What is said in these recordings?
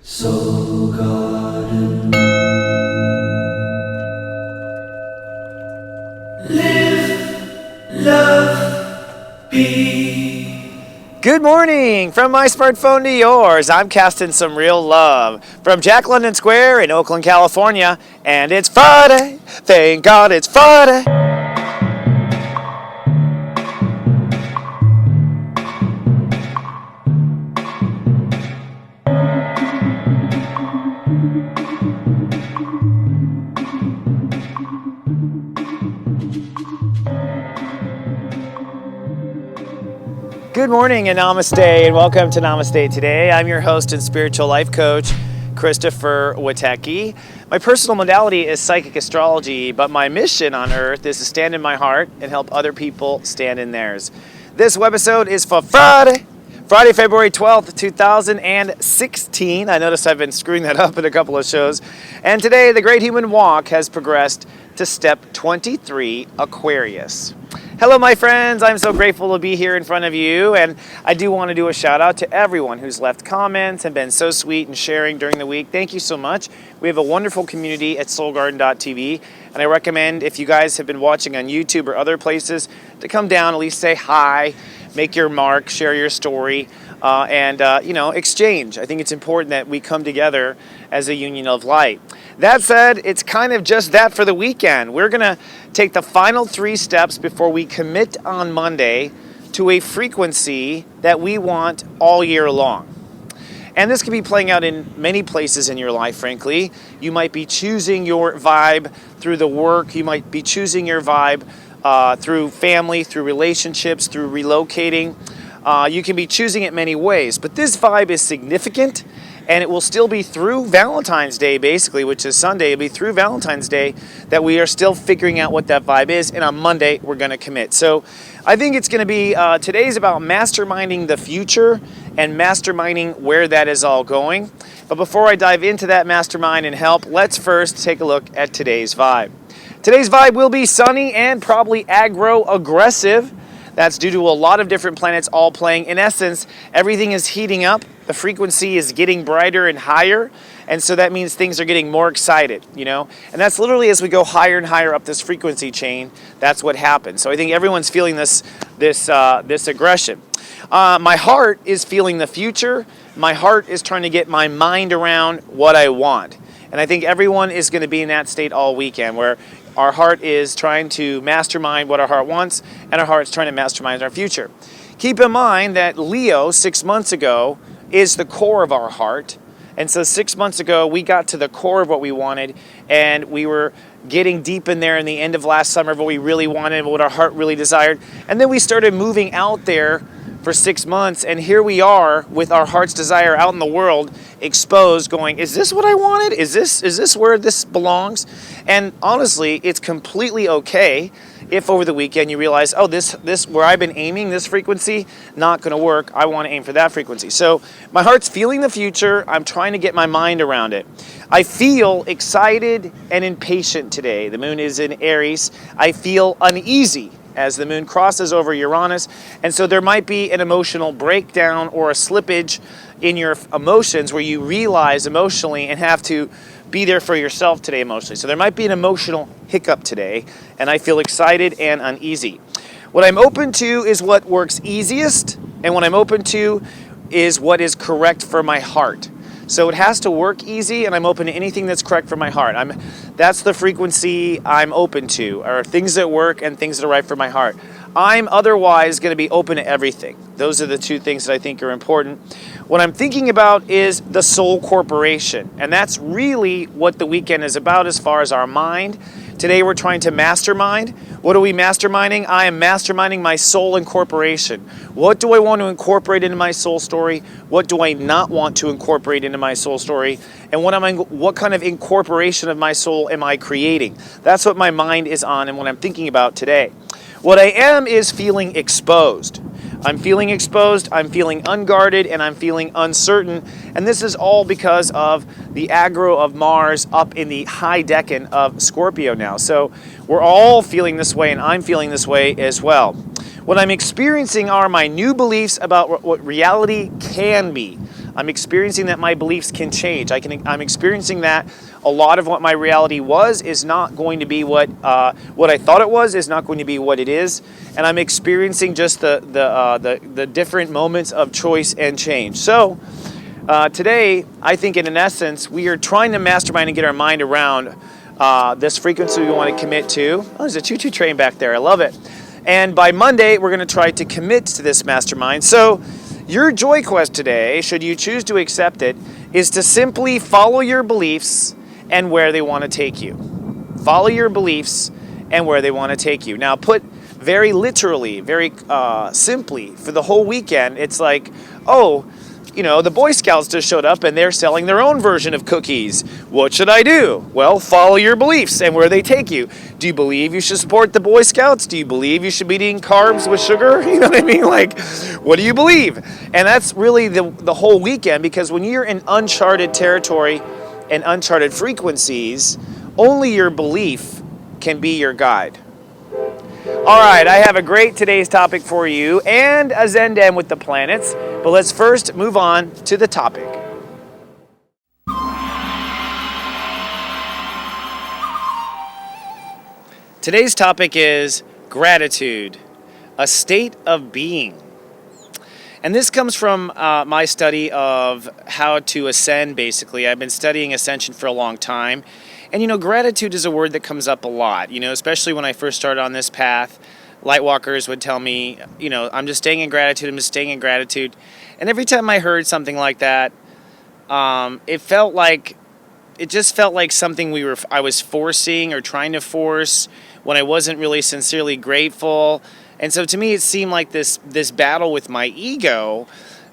Soul Garden. Live, love, be. Good morning! From my smartphone to yours, I'm casting some real love from Jack London Square in Oakland, California, and it's Friday. Thank God it's Friday. Good morning and namaste, and welcome to Namaste Today. I'm your host and spiritual life coach, stepº23. My personal modality is psychic astrology, but my mission on earth is to stand in my heart and help other people stand in theirs. This webisode is for Friday, February 12th, 2016. I notice I've been screwing that up in a couple of shows. And today, the Great Human Walk has progressed to step 23, Aquarius. Hello, my friends. I'm so grateful to be here in front of you, and I do want to do a shout out to everyone who's left comments and been so sweet and sharing during the week. Thank you so much. We have a wonderful community at soulgarden.tv, and I recommend, if you guys have been watching on YouTube or other places, to come down, at least say hi, make your mark, share your story, and exchange. I think it's important that we come together as a union of light. That said, it's kind of just that for the weekend. We're going to take the final 3 steps before we commit on Monday to a frequency that we want all year long. And this can be playing out in many places in your life, frankly. You might be choosing your vibe through the work. You might be choosing your vibe through family, through relationships, through relocating. You can be choosing it many ways, but this vibe is significant, and it will still be through Valentine's Day, basically, which is Sunday. It'll be through Valentine's Day that we are still figuring out what that vibe is, and on Monday, we're going to commit. So I think it's going to be, today's about masterminding the future and masterminding where that is all going. But before I dive into that mastermind and help, let's first take a look at today's vibe. Today's vibe will be sunny and probably aggro-aggressive. That's due to a lot of different planets all playing. In essence, everything is heating up. The frequency is getting brighter and higher. And so that means things are getting more excited, And that's literally as we go higher and higher up this frequency chain, that's what happens. So I think everyone's feeling this aggression. My heart is feeling the future. My heart is trying to get my mind around what I want. And I think everyone is going to be in that state all weekend, where our heart is trying to mastermind what our heart wants, and our heart's trying to mastermind our future. Keep in mind that Leo, 6 months ago, is the core of our heart. And so 6 months ago, we got to the core of what we wanted, and we were getting deep in there in the end of last summer of what we really wanted, what our heart really desired. And then we started moving out there for 6 months, and here we are with our heart's desire out in the world, exposed, going, is this what I wanted? Is this where this belongs? And honestly, it's completely okay if over the weekend you realize, oh, this where I've been aiming, this frequency, not going to work. I want to aim for that frequency. So my heart's feeling the future. I'm trying to get my mind around it. I feel excited and impatient today. The moon is in Aries. I feel uneasy as the moon crosses over Uranus. And so there might be an emotional breakdown or a slippage in your emotions where you realize emotionally and have to be there for yourself today emotionally. So there might be an emotional hiccup today, and I feel excited and uneasy. What I'm open to is what works easiest, and what I'm open to is what is correct for my heart. So it has to work easy, and I'm open to anything that's correct for my heart. That's the frequency I'm open to, are things that work and things that are right for my heart. I'm otherwise going to be open to everything. Those are the 2 things that I think are important. What I'm thinking about is the soul corporation, and that's really what the weekend is about as far as our mind. Today we're trying to mastermind. What are we masterminding? I am masterminding my soul incorporation. What do I want to incorporate into my soul story? What do I not want to incorporate into my soul story? And what kind of incorporation of my soul am I creating? That's what my mind is on and what I'm thinking about today. What I am is feeling exposed. I'm feeling exposed, I'm feeling unguarded, and I'm feeling uncertain. And this is all because of the aggro of Mars up in the high decan of Scorpio now. So we're all feeling this way, and I'm feeling this way as well. What I'm experiencing are my new beliefs about what reality can be. I'm experiencing that my beliefs can change. I'm experiencing that a lot of what my reality was is not going to be what I thought it was, is not going to be what it is. And I'm experiencing just the different moments of choice and change. So today, I think in essence, we are trying to mastermind and get our mind around this frequency we want to commit to. Oh, there's a choo-choo train back there. I love it. And by Monday, we're going to try to commit to this mastermind. So your joy quest today, should you choose to accept it, is to simply follow your beliefs and where they want to take you. Follow your beliefs and where they want to take you. Now, put very literally, very simply, for the whole weekend, it's like, oh, you know, the Boy Scouts just showed up and they're selling their own version of cookies. What should I do? Well, follow your beliefs and where they take you. Do you believe you should support the Boy Scouts? Do you believe you should be eating carbs with sugar? You know what I mean? Like, what do you believe? And that's really the whole weekend, because when you're in uncharted territory and uncharted frequencies, only your belief can be your guide. All right, I have a great today's topic for you and a Zendem with the planets, but let's first move on to the topic. Today's topic is gratitude, a state of being. And this comes from my study of how to ascend, basically. I've been studying ascension for a long time. And, you know, gratitude is a word that comes up a lot, you know, especially when I first started on this path. Lightwalkers would tell me, you know, I'm just staying in gratitude, I'm just staying in gratitude. And every time I heard something like that, it just felt like something I was forcing or trying to force when I wasn't really sincerely grateful. And so to me, it seemed like this battle with my ego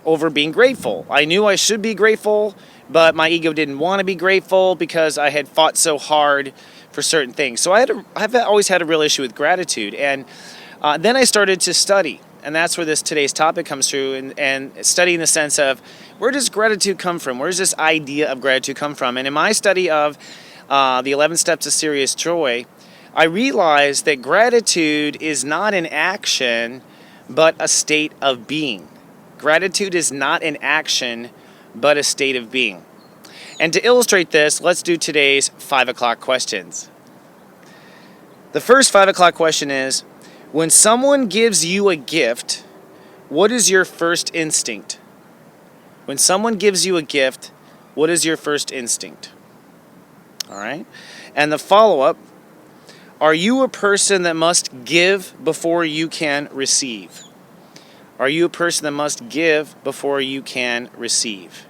over being grateful. I knew I should be grateful, but my ego didn't want to be grateful because I had fought so hard for certain things. So I've always had a real issue with gratitude. And then I started to study. And that's where today's topic comes through, and study in the sense of, where does gratitude come from? Where does this idea of gratitude come from? And in my study of the 11 Steps to Serious Joy, I realized that gratitude is not an action, but a state of being. Gratitude is not an action, but a state of being. And to illustrate this, let's do today's 5 o'clock questions. The first 5 o'clock question is, when someone gives you a gift, what is your first instinct? When someone gives you a gift, what is your first instinct? All right. And the follow-up, are you a person that must give before you can receive? Are you a person that must give before you can receive?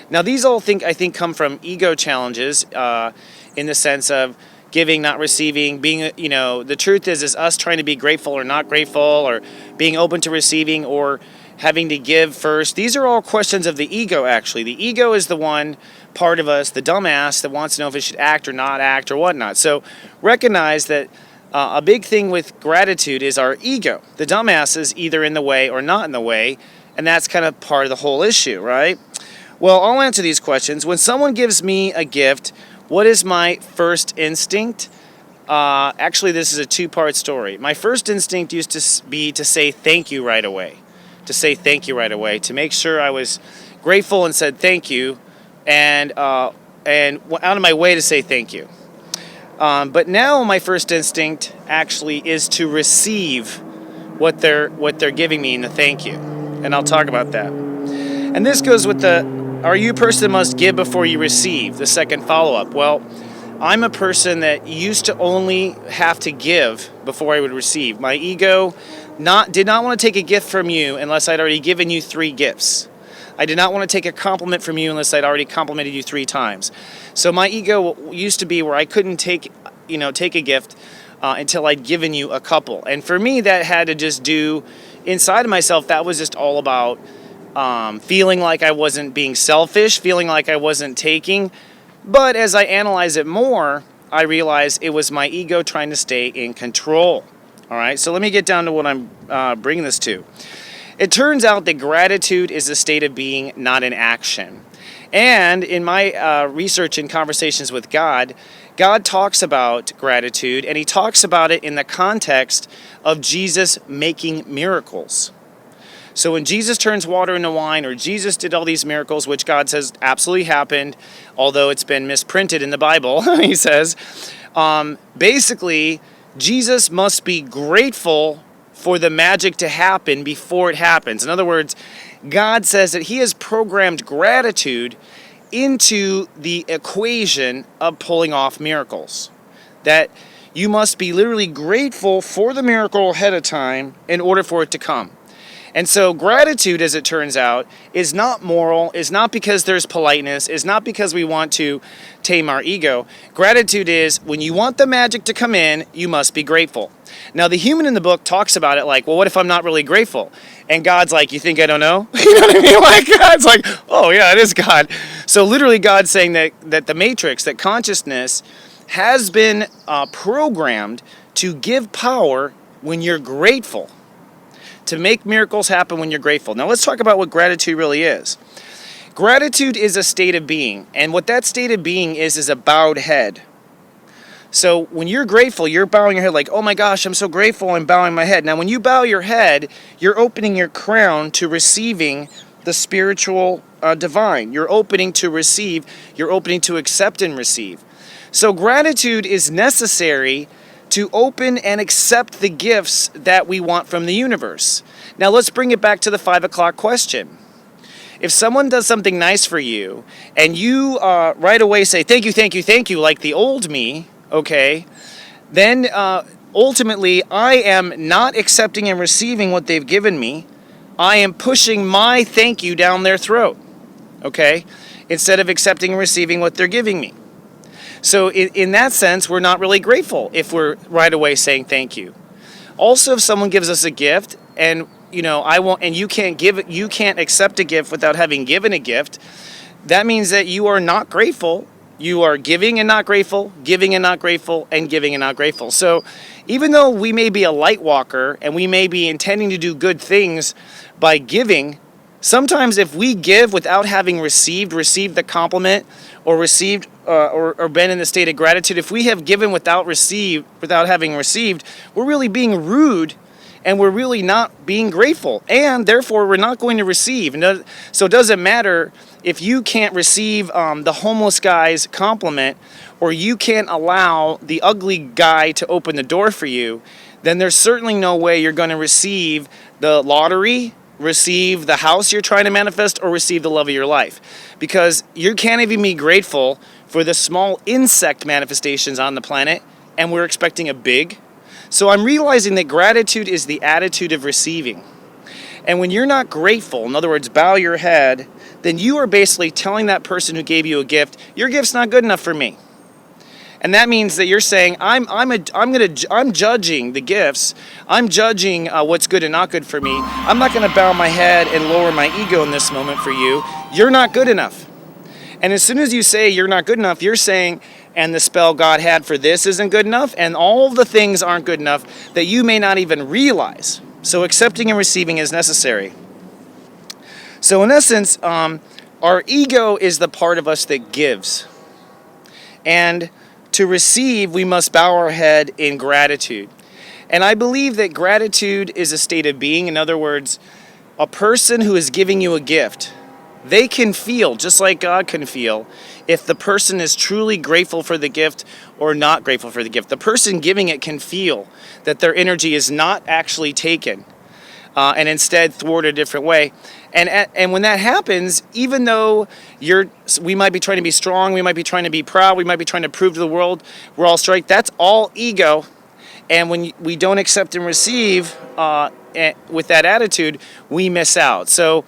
Now, these all I think come from ego challenges in the sense of giving, not receiving, being, you know, the truth is us trying to be grateful or not grateful, or being open to receiving or having to give first. These are all questions of the ego, actually. The ego is the one part of us, the dumbass, that wants to know if it should act or not act or whatnot. So recognize that a big thing with gratitude is our ego. The dumbass is either in the way or not in the way, and that's kind of part of the whole issue, right? Well, I'll answer these questions. When someone gives me a gift, what is my first instinct? Actually, this is a two-part story. My first instinct used to be to say thank you right away. To make sure I was grateful and said thank you, and went out of my way to say thank you. But now my first instinct actually is to receive what they're giving me in the thank you. And I'll talk about that. And this goes with are you a person that must give before you receive? The second follow-up. Well, I'm a person that used to only have to give before I would receive. My ego did not want to take a gift from you unless I'd already given you 3 gifts. I did not want to take a compliment from you unless I'd already complimented you 3 times. So my ego used to be where I couldn't take a gift until I'd given you a couple. And for me, that had to just do, inside of myself, that was just all about feeling like I wasn't being selfish, feeling like I wasn't taking. But as I analyze it more, I realize it was my ego trying to stay in control. All right, so let me get down to what I'm bringing this to. It turns out that gratitude is a state of being, not an action. And in my research and conversations with God talks about gratitude, and he talks about it in the context of Jesus making miracles. So when Jesus turns water into wine, or Jesus did all these miracles, which God says absolutely happened, although it's been misprinted in the Bible, he says, basically, Jesus must be grateful for the magic to happen before it happens. In other words, God says that he has programmed gratitude into the equation of pulling off miracles. That you must be literally grateful for the miracle ahead of time in order for it to come. And so gratitude, as it turns out, is not moral, is not because there's politeness, is not because we want to tame our ego. Gratitude is when you want the magic to come in, you must be grateful. Now, the human in the book talks about it like, well, what if I'm not really grateful? And God's like, you think I don't know? You know what I mean? Like, God's like, oh yeah, it is God. So literally God's saying that the matrix, that consciousness has been programmed to give power when you're grateful, to make miracles happen when you're grateful. Now let's talk about what gratitude really is. Gratitude is a state of being, and what that state of being is a bowed head. So when you're grateful, you're bowing your head like, oh my gosh, I'm so grateful, I'm bowing my head. Now when you bow your head, you're opening your crown to receiving the spiritual divine. You're opening to receive, you're opening to accept and receive. So gratitude is necessary to open and accept the gifts that we want from the universe. Now let's bring it back to the 5 o'clock question. If someone does something nice for you, and you right away say, thank you, thank you, thank you, like the old me, okay, then ultimately I am not accepting and receiving what they've given me. I am pushing my thank you down their throat, okay, instead of accepting and receiving what they're giving me. So in that sense, we're not really grateful if we're right away saying thank you. Also, if someone gives us a gift and you can't accept a gift without having given a gift, that means that you are not grateful. You are giving and not grateful, giving and not grateful, and giving and not grateful. So even though we may be a light walker and we may be intending to do good things by giving, sometimes if we give without having received the compliment or received or been in the state of gratitude, if we have given without having received, we're really being rude and we're really not being grateful. And therefore, we're not going to receive. So it doesn't matter if you can't receive the homeless guy's compliment, or you can't allow the ugly guy to open the door for you, then there's certainly no way you're going to receive the lottery, receive the house you're trying to manifest, or receive the love of your life. Because you can't even be grateful for the small insect manifestations on the planet, and we're expecting a big. So I'm realizing that gratitude is the attitude of receiving. And when you're not grateful, in other words, bow your head, then you are basically telling that person who gave you a gift, your gift's not good enough for me. And that means that you're saying, I'm judging the gifts. I'm judging what's good and not good for me. I'm not going to bow my head and lower my ego in this moment for you. You're not good enough. And as soon as you say you're not good enough, you're saying, and the spell God had for this isn't good enough, and all the things aren't good enough that you may not even realize. So accepting and receiving is necessary. So in essence, our ego is the part of us that gives. And to receive, we must bow our head in gratitude. And I believe that gratitude is a state of being. In other words, a person who is giving you a gift, they can feel, just like God can feel, if the person is truly grateful for the gift or not grateful for the gift. The person giving it can feel that their energy is not actually taken and instead thwarted a different way. And when that happens, even though we might be trying to be strong, we might be trying to be proud, we might be trying to prove to the world we're all straight, that's all ego. And when we don't accept and receive with that attitude, we miss out. So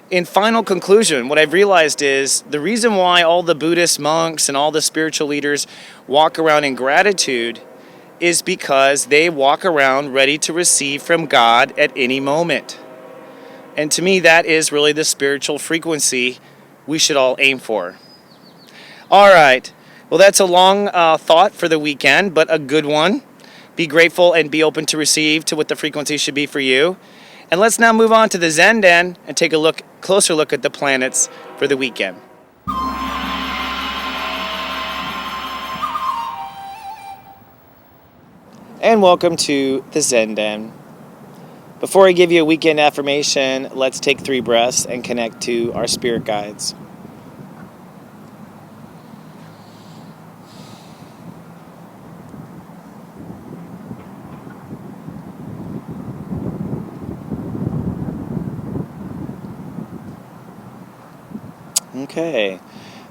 in final conclusion, what I've realized is the reason why all the Buddhist monks and all the spiritual leaders walk around in gratitude is because they walk around ready to receive from God at any moment. And to me, that is really the spiritual frequency we should all aim for. All right. Well, that's a long thought for the weekend, but a good one. Be grateful and be open to receive to what the frequency should be for you. And let's now move on to the Zen Den and take a closer look at the planets for the weekend. And welcome to the Zen Den. Before I give you a weekend affirmation, let's take 3 breaths and connect to our spirit guides. Okay,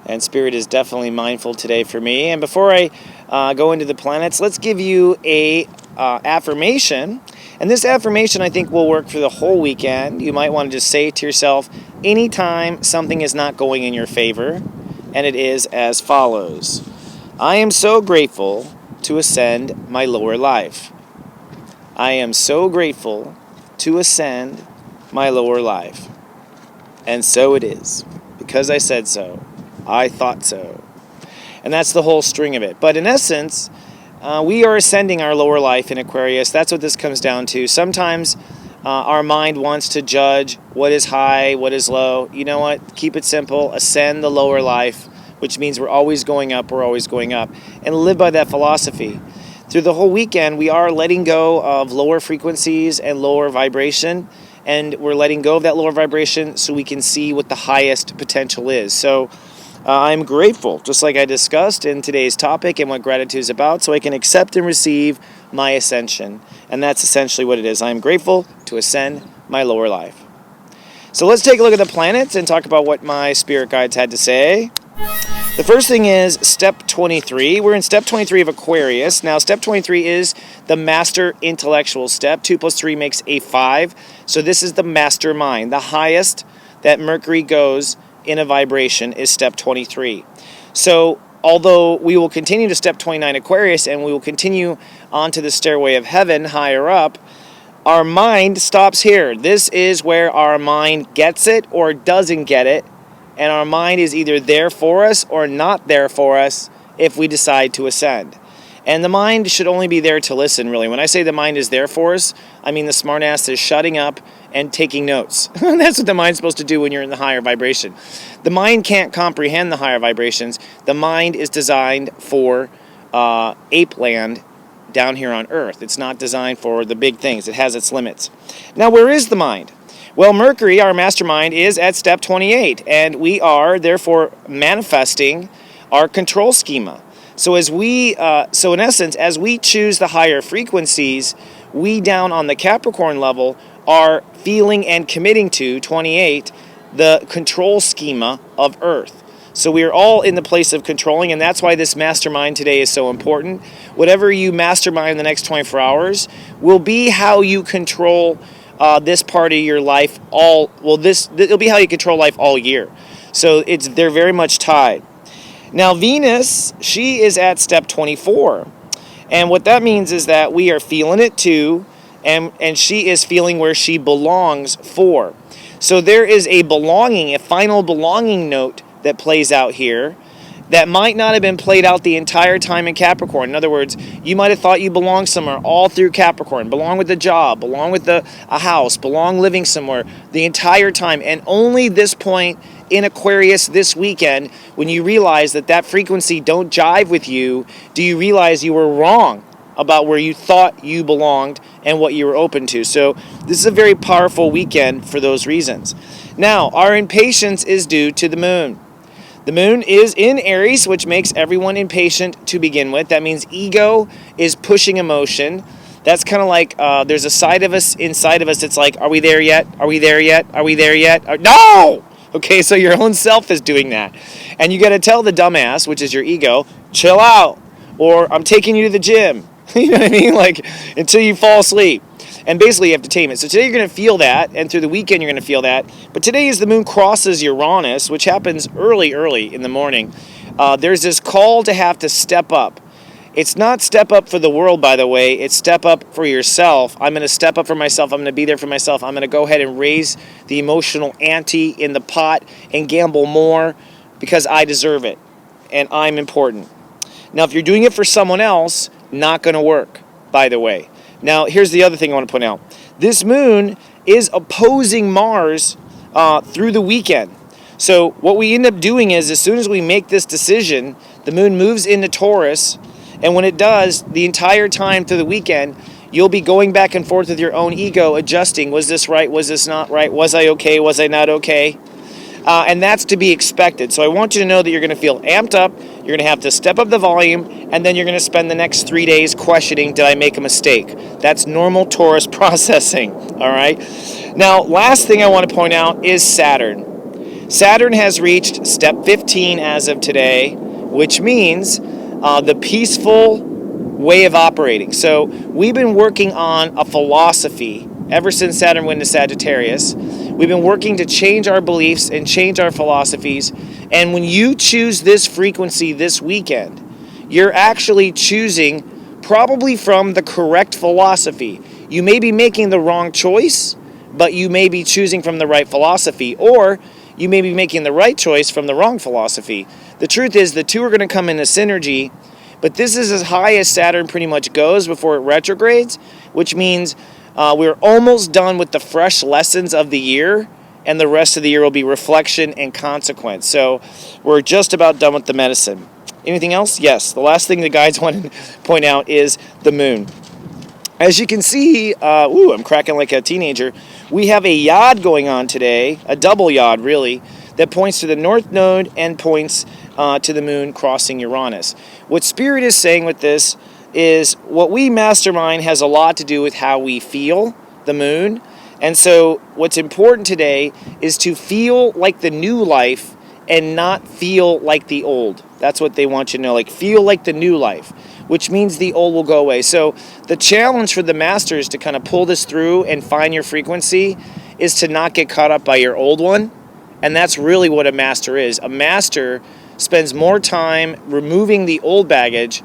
and Spirit is definitely mindful today for me. And before I go into the planets, let's give you a affirmation. And this affirmation, I think, will work for the whole weekend. You might want to just say it to yourself anytime something is not going in your favor. And it is as follows. I am so grateful to ascend my lower life. I am so grateful to ascend my lower life. And so it is. Because I said so. I thought so. And that's the whole string of it. But in essence, we are ascending our lower life in Aquarius. That's what this comes down to. Sometimes our mind wants to judge what is high, what is low. You know what? Keep it simple. Ascend the lower life, which means we're always going up, we're always going up. And live by that philosophy. Through the whole weekend, we are letting go of lower frequencies and lower vibration. And we're letting go of that lower vibration so we can see what the highest potential is. So I'm grateful, just like I discussed in today's topic and what gratitude is about, so I can accept and receive my ascension. And that's essentially what it is. I'm grateful to ascend my lower life. So let's take a look at the planets and talk about what my spirit guides had to say. The first thing is step 23. We're in step 23 of Aquarius. Now, step 23 is the master intellectual step. 2 plus 3 makes a 5. So this is the mastermind. The highest that Mercury goes in a vibration is step 23. So although we will continue to step 29 Aquarius and we will continue onto the stairway of heaven higher up, our mind stops here. This is where our mind gets it or doesn't get it. And our mind is either there for us or not there for us if we decide to ascend. And the mind should only be there to listen, really. When I say the mind is there for us, I mean the smartass is shutting up and taking notes. That's what the mind's supposed to do when you're in the higher vibration. The mind can't comprehend the higher vibrations. The mind is designed for ape land down here on Earth. It's not designed for the big things. It has its limits. Now, where is the mind? Well, Mercury, our mastermind, is at step 28, and we are therefore manifesting our control schema. So in essence, as we choose the higher frequencies, we down on the Capricorn level are feeling and committing to 28, the control schema of Earth. So we are all in the place of controlling, and that's why this mastermind today is so important. Whatever you mastermind in the next 24 hours will be how you control this part of your life it'll be how you control life all year. So they're very much tied. Now Venus, she is at step 24. And what that means is that we are feeling it too, and she is feeling where she belongs for. So there is a final belonging note that plays out here that might not have been played out the entire time in Capricorn. In other words, you might have thought you belonged somewhere all through Capricorn. Belong with the job, belong with a house, belong living somewhere the entire time. And only this point in Aquarius this weekend, when you realize that frequency don't jive with you, do you realize you were wrong about where you thought you belonged and what you were open to. So this is a very powerful weekend for those reasons. Now, our impatience is due to the moon. The moon is in Aries, which makes everyone impatient to begin with. That means ego is pushing emotion. That's kind of like there's a side of us inside of us that's like, are we there yet? Are we there yet? Are we there yet? No! Okay, so your own self is doing that. And you got to tell the dumbass, which is your ego, chill out. Or I'm taking you to the gym. You know what I mean? Like, until you fall asleep. And basically you have to tame it. So today you're going to feel that, and through the weekend you're going to feel that. But today as the moon crosses Uranus, which happens early in the morning, there's this call to have to step up. It's not step up for the world, by the way. It's step up for yourself. I'm going to step up for myself. I'm going to be there for myself. I'm going to go ahead and raise the emotional ante in the pot and gamble more because I deserve it and I'm important. Now, if you're doing it for someone else, not going to work, by the way. Now, here's the other thing I want to point out. This moon is opposing Mars through the weekend. So what we end up doing is as soon as we make this decision, the moon moves into Taurus. And when it does, the entire time through the weekend, You'll be going back and forth with your own ego, adjusting. Was this right? Was this not right? Was I okay? Was I not okay? And that's to be expected. So I want you to know that you're going to feel amped up. You're going to have to step up the volume, and then you're going to spend the next 3 days questioning, did I make a mistake? That's normal Taurus processing, all right? Now, last thing I want to point out is Saturn. Saturn has reached step 15 as of today, which means the peaceful way of operating. So we've been working on a philosophy ever since Saturn went to Sagittarius. We've been working to change our beliefs and change our philosophies. And when you choose this frequency this weekend, you're actually choosing probably from the correct philosophy. You may be making the wrong choice, but you may be choosing from the right philosophy. Or you may be making the right choice from the wrong philosophy. The truth is the two are going to come into synergy, but this is as high as Saturn pretty much goes before it retrogrades, which means we're almost done with the fresh lessons of the year, and the rest of the year will be reflection and consequence. So we're just about done with the medicine. Anything else? Yes. The last thing the guides want to point out is the moon. As you can see, I'm cracking like a teenager. We have a yod going on today, a double yod really, that points to the north node and points to the moon crossing Uranus. What Spirit is saying with this is what we mastermind has a lot to do with how we feel the moon. And so what's important today is to feel like the new life and not feel like the old. That's what they want you to know, like feel like the new life, which means the old will go away. So the challenge for the masters to kind of pull this through and find your frequency is to not get caught up by your old one. And that's really what a master is. A master spends more time removing the old baggage,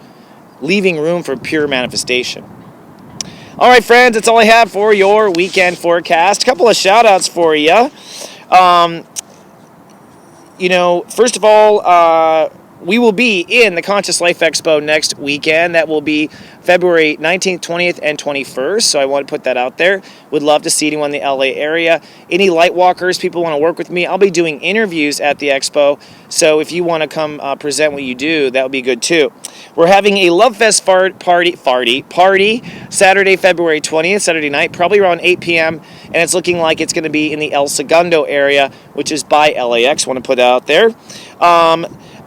leaving room for pure manifestation. All right, friends, that's all I have for your weekend forecast. A couple of shout outs for you. First of all, we will be in the Conscious Life Expo next weekend. That will be February 19th, 20th, and 21st. So I want to put that out there. Would love to see anyone in the LA area. Any light walkers, people want to work with me, I'll be doing interviews at the expo. So if you want to come present what you do, that would be good too. We're having a Love Fest party Saturday, February 20th, Saturday night, probably around 8 p.m. And it's looking like it's going to be in the El Segundo area, which is by LAX. Want to put that out there.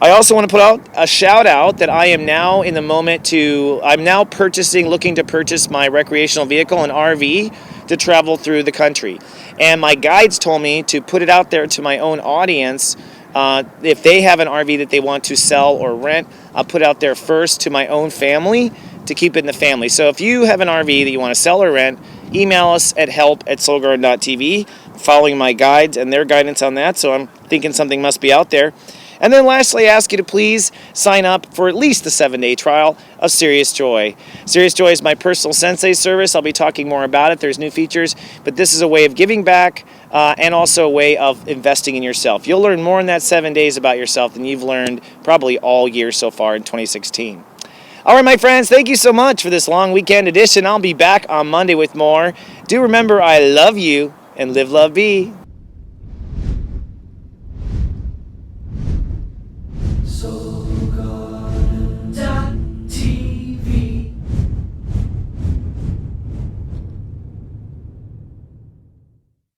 I also want to put out a shout out that I am now in the moment I'm now looking to purchase my recreational vehicle, an RV, to travel through the country. And my guides told me to put it out there to my own audience. If they have an RV that they want to sell or rent, I'll put it out there first to my own family to keep it in the family. So if you have an RV that you want to sell or rent, email us at help@soulgarden.tv, following my guides and their guidance on that. So I'm thinking something must be out there. And then lastly, I ask you to please sign up for at least the 7-day trial of Serious Joy. Serious Joy is my personal Sensei service. I'll be talking more about it. There's new features, but this is a way of giving back and also a way of investing in yourself. You'll learn more in that 7 days about yourself than you've learned probably all year so far in 2016. All right, my friends, thank you so much for this long weekend edition. I'll be back on Monday with more. Do remember, I love you, and live, love, be. So